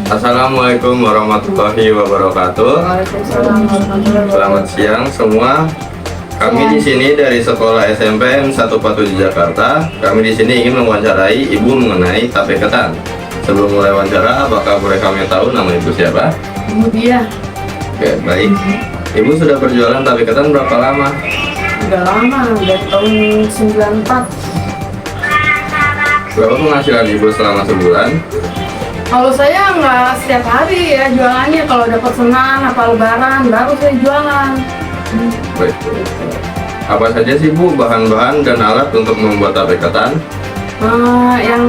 Assalamualaikum warahmatullahi wabarakatuh. Waalaikumsalam warahmatullahi wabarakatuh. Selamat siang semua. Kami di sini dari Sekolah SMPN 147 Jakarta. Kami di sini ingin mewawancarai Ibu mengenai tape ketan. Sebelum mulai wawancara, apakah boleh kami tahu nama Ibu siapa? Kemudian Oke, baik. Ibu sudah berjualan tape ketan berapa lama? udah lama, dari tahun 94. Berapa penghasilan Ibu selama sebulan? Kalau saya nggak setiap hari ya jualannya, kalau dapat senang apa lebaran baru saya jualan. Baik. Apa saja sih Bu bahan-bahan dan alat untuk membuat tape ketan? Yang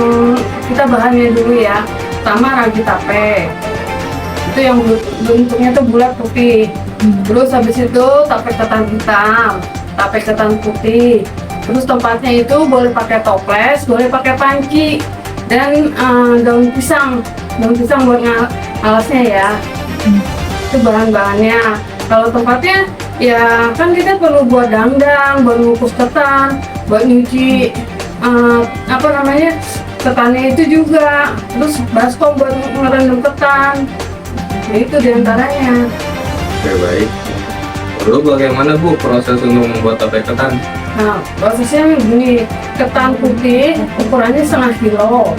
kita bahannya dulu ya, pertama ragi tape. Itu yang bentuknya tuh bulat putih. Terus habis itu tape ketan hitam, tape ketan putih. Terus tempatnya itu boleh pakai toples, boleh pakai panci, dan daun pisang buat alasnya ya. Itu bahan-bahannya. Kalau tempatnya ya kan kita perlu buat dangdang, buat ngukus ketan, buat nyuci ketannya itu juga. Terus baskom buat ngerendam ketan. Nah, itu diantaranya. Oke, baik. Lalu bagaimana Bu proses untuk membuat tape ketan? Nah, prosesnya begini, ketan putih ukurannya setengah kilo,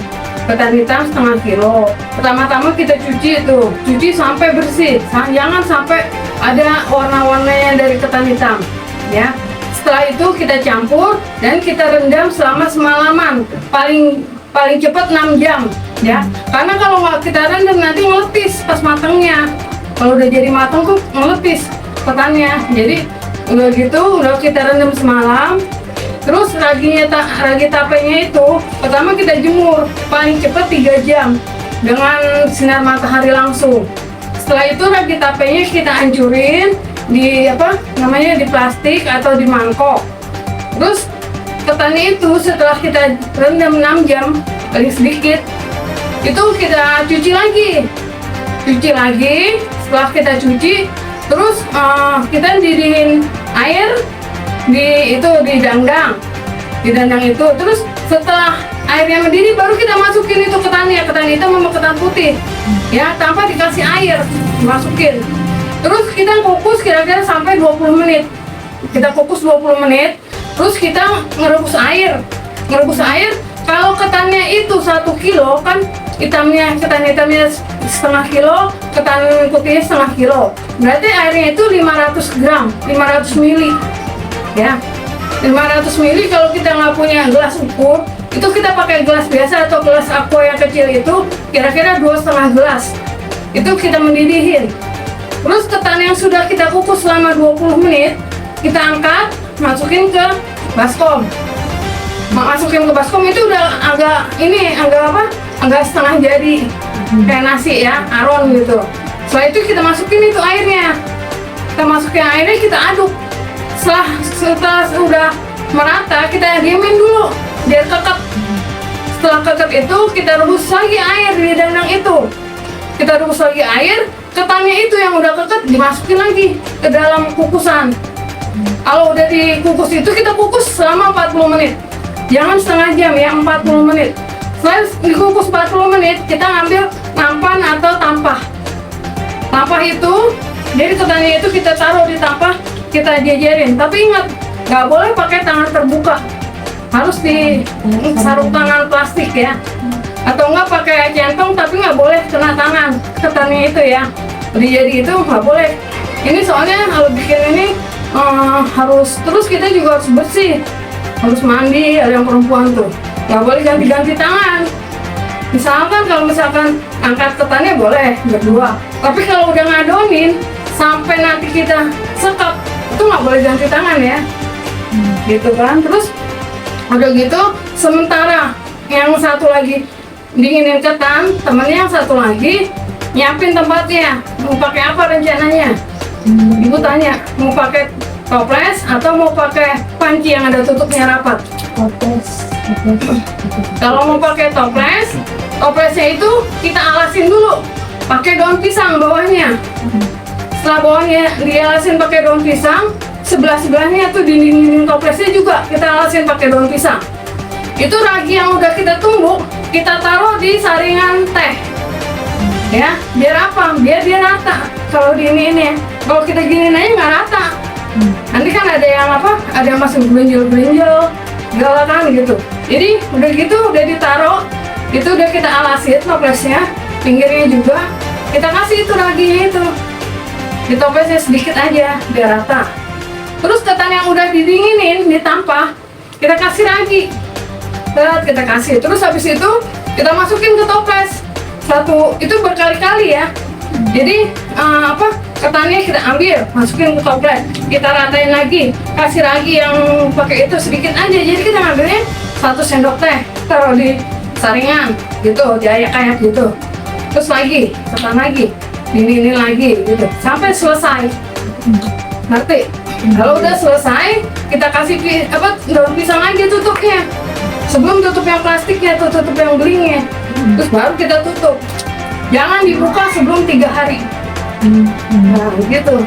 ketan hitam setengah kilo. Pertama-tama kita cuci sampai bersih, jangan sampai ada warna-warnanya dari ketan hitam, ya. Setelah itu kita campur dan kita rendam selama semalaman, paling cepat 6 jam, ya. Karena kalau nggak kita rendam nanti ngelepis pas matangnya. Kalau udah jadi matang tuh ngelepis ketannya, jadi udah kita rendam semalam. Terus ragi tapenya itu pertama kita jemur paling cepat 3 jam dengan sinar matahari langsung. Setelah itu ragi tapenya kita hancurin di di plastik atau di mangkok. Terus ketannya itu setelah kita rendam 6 jam paling sedikit, itu kita cuci lagi. Setelah kita cuci, terus kita didihin air di dandang itu. Terus setelah airnya mendidih baru kita masukin itu ketan hitam sama ketan putih, ya, tanpa dikasih air, masukin. Terus kita kukus kira-kira sampai 20 menit. Kita kukus 20 menit. Terus kita ngerebus air. Kalau ketannya itu 1 kilo kan, ketan hitamnya setengah kilo, ketan putihnya setengah kilo. Berarti airnya itu 500 gram, 500 mili, ya. 500 mili. Kalau kita nggak punya gelas ukur, itu kita pakai gelas biasa atau gelas aqua yang kecil itu, kira-kira 2,5 gelas. Itu kita mendidihin. Terus ketan yang sudah kita kukus selama 20 menit, kita angkat, masukin ke baskom. Masukin ke baskom itu udah agak setengah jadi, kayak nasi ya, aron gitu. Setelah itu kita masukin itu airnya. Kita aduk. Setelah udah merata, kita diemin dulu biar kekep. Setelah kekep itu kita rebus lagi air di dandang itu. Kita rebus lagi air, ketannya itu yang udah kekep dimasukin lagi ke dalam kukusan. Kalau udah dikukus itu kita kukus selama 40 menit. Jangan setengah jam ya, 40 menit. Setelah dikukus 40 menit, kita ngambil nampan atau tampah. Tampah itu, jadi ketannya itu kita taruh di tampah, kita jejerin. Tapi ingat, nggak boleh pakai tangan terbuka. Harus di sarung tangan plastik ya. Atau nggak pakai centong, tapi nggak boleh kena tangan ketannya itu ya. Jadi itu nggak boleh. Ini soalnya kalau bikin ini harus, terus kita juga harus bersih. Harus mandi, ada yang perempuan tuh. Nggak boleh ganti-ganti tangan. Kalau misalkan angkat ketannya boleh berdua. Tapi kalau udah ngadonin, sampai nanti kita sekap, itu nggak boleh ganti tangan ya. Gitu kan. Terus udah gitu, sementara yang satu lagi dinginin ketan, temennya yang satu lagi nyiapin tempatnya. Mau pakai apa rencananya? Ibu tanya, mau pakai toples atau mau pakai panci yang ada tutupnya rapat? Toples. Kalau mau pakai toplesnya itu kita alasin dulu pakai daun pisang bawahnya. Setelah bawahnya dialasin pakai daun pisang, sebelah-sebelahnya tuh dinding toplesnya juga kita alasin pakai daun pisang. Itu ragi yang udah kita tumbuk, kita taruh di saringan teh. Ya, biar apa? Biar dia rata. Kalau di ini ya, kalau kita giniin aja nggak rata. Nanti kan ada yang apa? Ada yang masuk berenjol-berenjol, galakan gitu. Jadi udah gitu, udah ditaruh, itu udah kita alasin toplesnya, pinggirnya juga. Kita kasih itu raginya itu, ditopesnya sedikit aja, biar rata. Terus ketan yang udah didinginin, ditampah, kita kasih ragi. Kita kasih. Terus habis itu kita masukin ke toples. Satu, itu berkali-kali ya. Jadi ketannya kita ambil, masukin ke toples, kita ratain lagi, kasih ragi yang pakai itu sedikit aja. Jadi kita ngambilnya 1 sendok teh, taruh di saringan, gitu, diayak-ayak gitu. Terus lagi, ketan lagi, dinginin lagi, gitu, sampai selesai. Ngerti? Kalau udah selesai, kita kasih daun pisang lagi tutupnya. Sebelum tutup yang plastiknya, tutup yang belingnya. Terus baru kita tutup. Jangan dibuka sebelum 3 hari. Nah, gitu.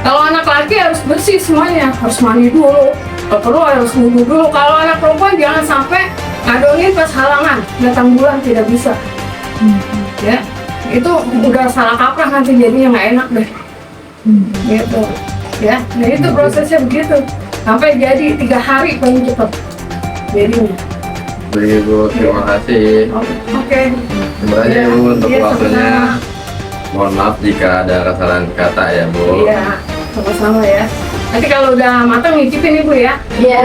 Kalau anak laki harus bersih semuanya, harus mandi dulu. Kalau perlu harus wudhu dulu. Kalau anak perempuan jangan sampai ngadonin pas halangan, datang bulan tidak bisa. Ya, itu udah salah kaprah nanti jadinya nggak enak deh. Gitu. Ya, nah itu prosesnya begitu. Sampai jadi 3 hari paling cepat. Jadinya. Baik Bu, terima kasih. Oke. Terima kasih Ya, Bu untuk iya, waktunya. sama-sama. Mohon maaf jika ada kesalahan kata ya Bu. Iya, sama-sama ya. Nanti kalau udah matang nyicipin Ibu ya. Iya.